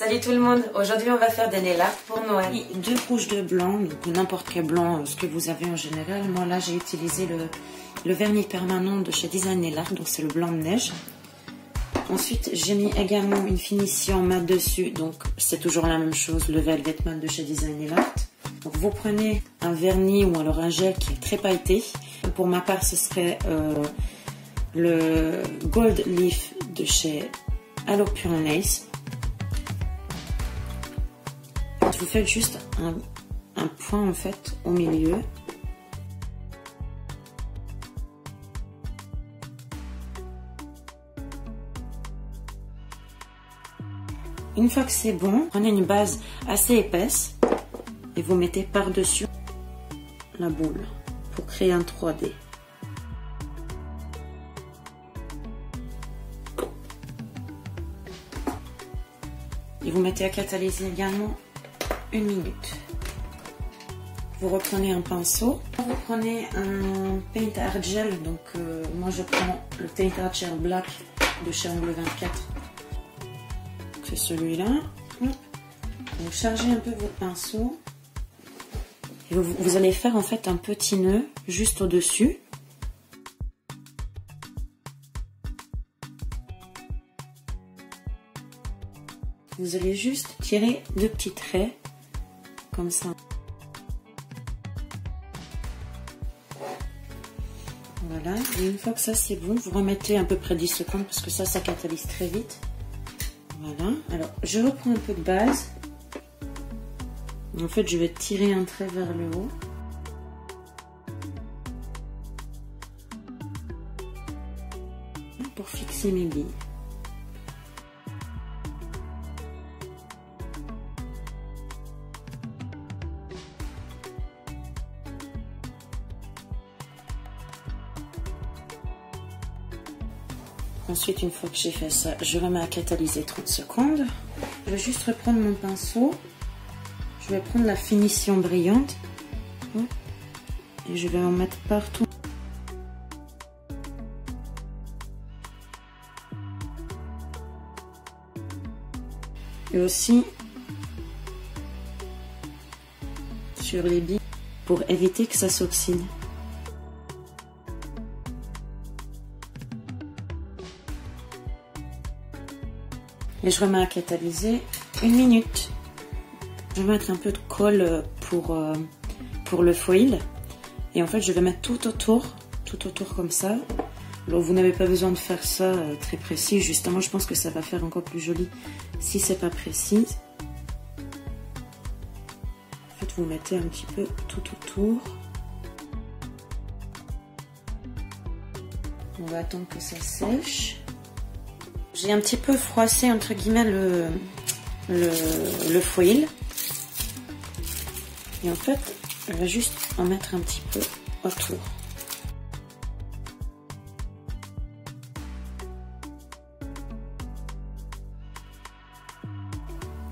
Salut tout le monde, aujourd'hui on va faire des nail art pour Noël. 2 couches de blanc, donc n'importe quel blanc, ce que vous avez en général. Moi là j'ai utilisé le vernis permanent de chez Design Nail Art, donc c'est le blanc de neige. Ensuite j'ai mis également une finition mat dessus, donc c'est toujours la même chose, le Velvet Matte de chez Design Nail Art. Donc vous prenez un vernis ou alors un gel qui est très pailleté. Pour ma part ce serait le Gold Leaf de chez Alo Pure Nails. Vous faites juste un point en fait au milieu. Une fois que c'est bon, prenez une base assez épaisse et vous mettez par-dessus la boule pour créer un 3D. Et vous mettez à catalyser également 1 minute. Vous reprenez un pinceau, vous prenez un Paint Art Gel, donc moi je prends le Paint Art Gel Black de chez Angle 24, c'est celui-là. Vous chargez un peu votre pinceau et vous allez faire en fait un petit nœud juste au-dessus. Vous allez juste tirer 2 petits traits comme ça. Voilà, et une fois que ça c'est bon, vous remettez à peu près 10 secondes parce que ça catalyse très vite. Voilà, alors je reprends un peu de base. En fait, je vais tirer un trait vers le haut. Pour fixer mes billes. Ensuite, une fois que j'ai fait ça, je remets à catalyser 30 secondes. Je vais juste reprendre mon pinceau. Je vais prendre la finition brillante. Et je vais en mettre partout. Et aussi sur les billes pour éviter que ça s'oxyde. Et je remets à catalyser 1 minute. Je vais mettre un peu de colle pour le foil. Et en fait, je vais mettre tout autour comme ça. Alors, vous n'avez pas besoin de faire ça très précis. Justement, je pense que ça va faire encore plus joli si c'est pas précis. En fait, vous mettez un petit peu tout autour. On va attendre que ça sèche. J'ai un petit peu froissé entre guillemets le foil. Et en fait, je vais juste en mettre un petit peu autour.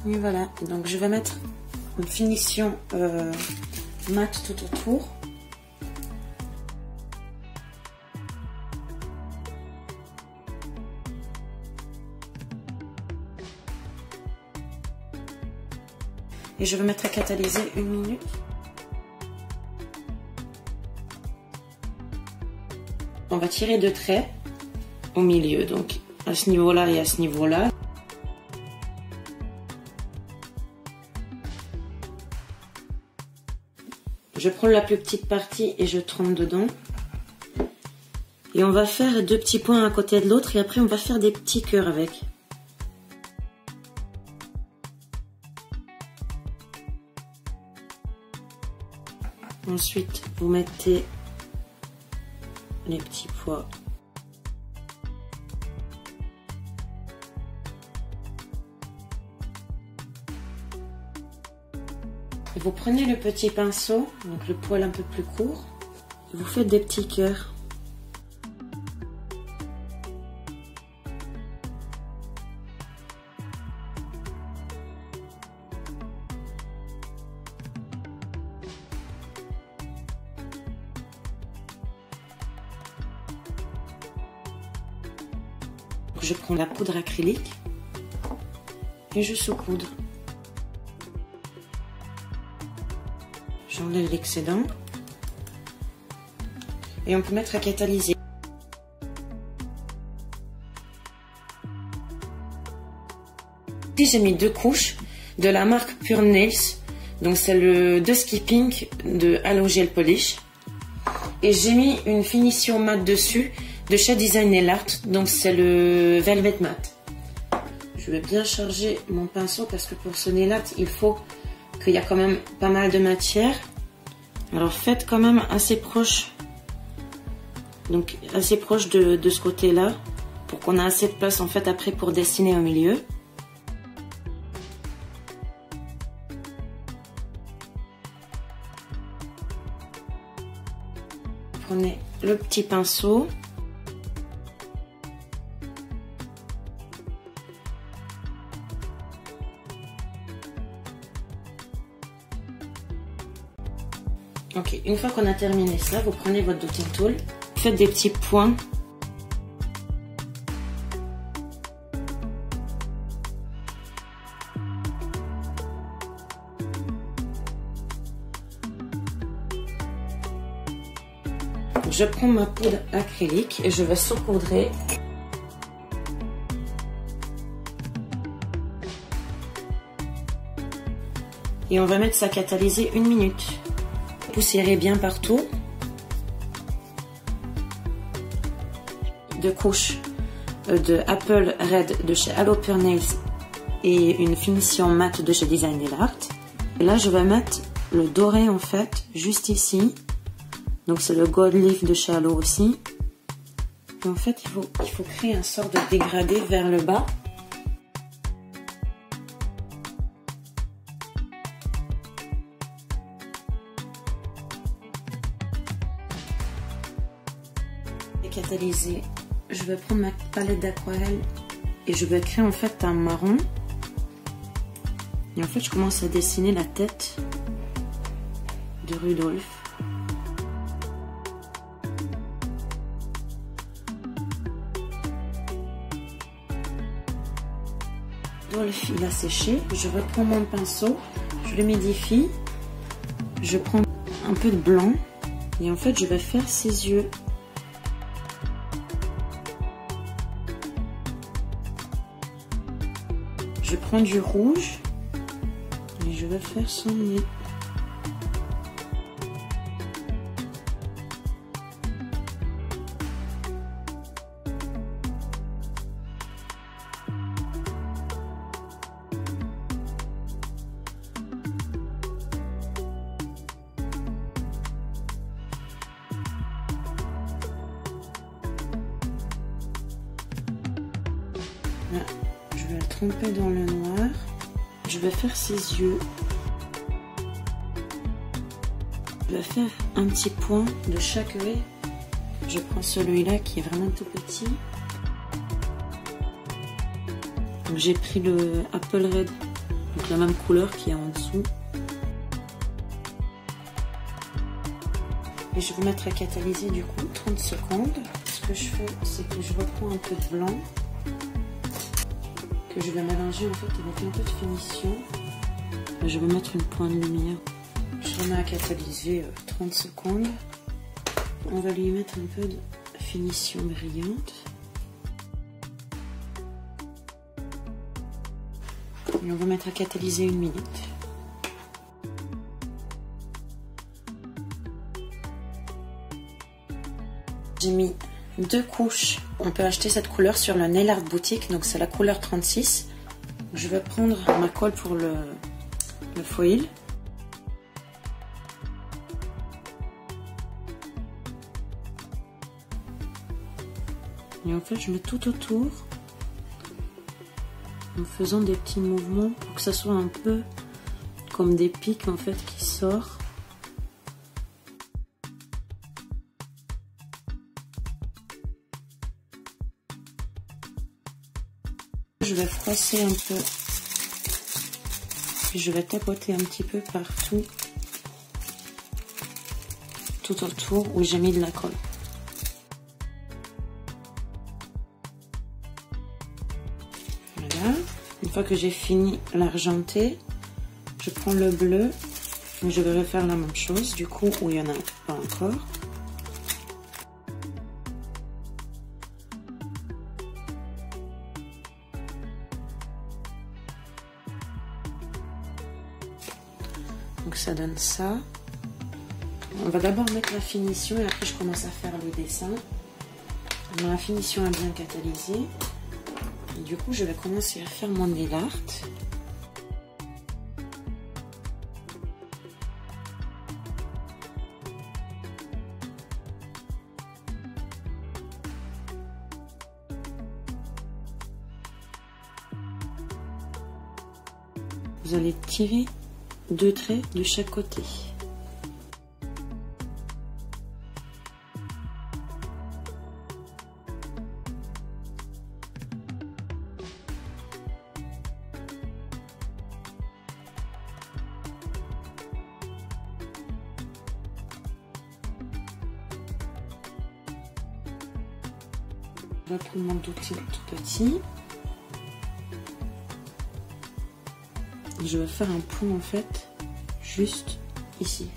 Et voilà, donc je vais mettre une finition mat tout autour. Et je vais mettre à catalyser 1 minute. On va tirer 2 traits au milieu, donc à ce niveau-là et à ce niveau-là. Je prends la plus petite partie et je trempe dedans. Et on va faire 2 petits points à côté de l'autre et après on va faire des petits cœurs avec. Ensuite, vous mettez les petits pois. Et vous prenez le petit pinceau, donc le poil un peu plus court, et vous faites des petits cœurs. Je prends la poudre acrylique et je saupoudre. J'enlève l'excédent et on peut mettre à catalyser. Ici j'ai mis 2 couches de la marque Pure Nails, donc c'est le Dusky Pink de Halo Gel Polish, et j'ai mis une finition mat dessus de chez Design Nail Art, donc c'est le Velvet Matte. Je vais bien charger mon pinceau parce que pour ce nail art il faut qu'il y a quand même pas mal de matière. Alors faites quand même assez proche, donc assez proche de ce côté là pour qu'on ait assez de place en fait après pour dessiner au milieu. Prenez le petit pinceau. Ok, une fois qu'on a terminé ça, vous prenez votre dotting tool, faites des petits points. Je prends ma poudre acrylique et je vais saupoudrer. Et on va mettre ça catalyser 1 minute. Poussiérez bien partout. 2 couches de Apple Red de chez Halo Pure Nails et une finition mat de chez Design Nail Art. Et là je vais mettre le doré en fait juste ici. Donc c'est le Gold Leaf de chez Halo aussi. Et en fait il faut créer un sort de dégradé vers le bas. Et catalyser, je vais prendre ma palette d'aquarelle et je vais créer en fait un marron. Et en fait je commence à dessiner la tête de Rudolph. Rudolph il a séché, je reprends mon pinceau, je le m'édifie, je prends un peu de blanc et en fait je vais faire ses yeux. Je prends du rouge et je vais faire son nez. Là, je vais le tremper dans le noir. Je vais faire ses yeux. Je vais faire un petit point de chaque œil. Je prends celui-là qui est vraiment tout petit. J'ai pris le Apple Red, donc la même couleur qui est en dessous. Et je vais mettre à catalyser du coup 30 secondes. Ce que je fais, c'est que je reprends un peu de blanc que je vais mélanger en fait avec un peu de finition. Je vais mettre une pointe de lumière. Je remets à catalyser 30 secondes. On va lui mettre un peu de finition brillante. Et on va mettre à catalyser 1 minute. J'ai mis 2 couches. On peut acheter cette couleur sur le Nail Art Boutique, donc c'est la couleur 36. Je vais prendre ma colle pour le foil. Et en fait, je mets tout autour en faisant des petits mouvements pour que ça soit un peu comme des pics en fait qui sortent. Je vais froisser un peu, puis je vais tapoter un petit peu partout, tout autour où j'ai mis de la colle. Voilà, Une fois que j'ai fini l'argenté, je prends le bleu. Je vais refaire la même chose, du coup, où il n'y en a pas encore. Donc ça donne ça. On va d'abord mettre la finition et après je commence à faire le dessin. La finition a bien catalysé. Et du coup, je vais commencer à faire mon nail art. Vous allez tirer 2 traits de chaque côté. Je vais prendre mon outil tout petit. Je vais faire un point en fait, juste ici.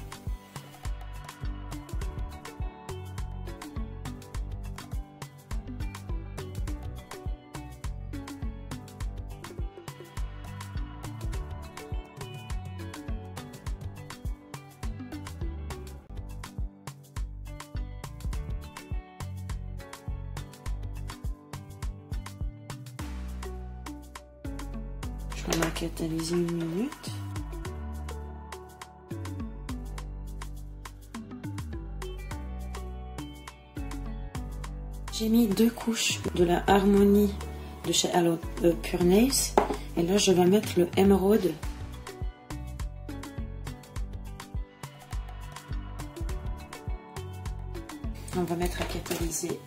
On va catalyser 1 minute. J'ai mis 2 couches de la Harmonie de chez Aloe Pure Nails. Et là, je vais mettre le émeraude. On va mettre à catalyser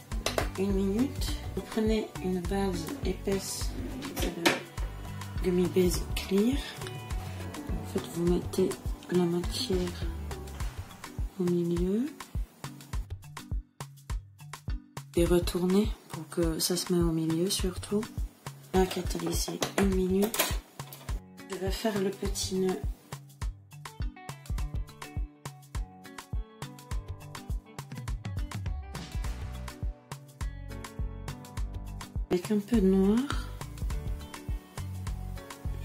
1 minute. Vous prenez une base épaisse de Gummy Base Clear. En fait, vous mettez la matière au milieu et retournez pour que ça se mette au milieu surtout. On va catalyser 1 minute. Je vais faire le petit nœud. Avec un peu de noir.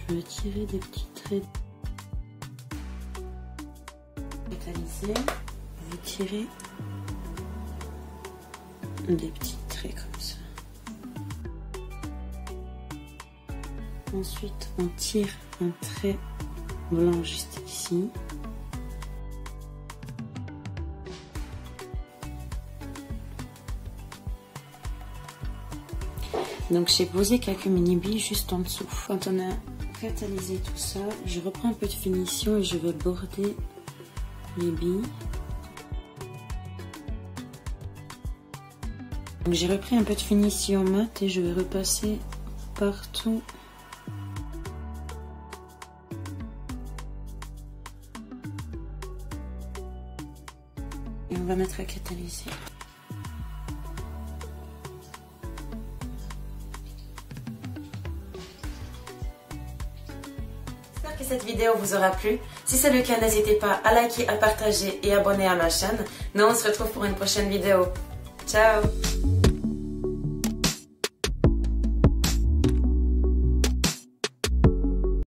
Je vais tirer des petits traits. Catalysé. Vous tirez des petits traits comme ça. Ensuite, on tire un trait blanc juste ici. Donc j'ai posé quelques mini billes juste en dessous. Quand on a catalysé tout ça, je reprends un peu de finition et je vais border les billes. Donc j'ai repris un peu de finition mat et je vais repasser partout. Et on va mettre à catalyser. J'espère que cette vidéo vous aura plu. Si c'est le cas, n'hésitez pas à liker, à partager et abonner à ma chaîne. Nous on se retrouve pour une prochaine vidéo. Ciao!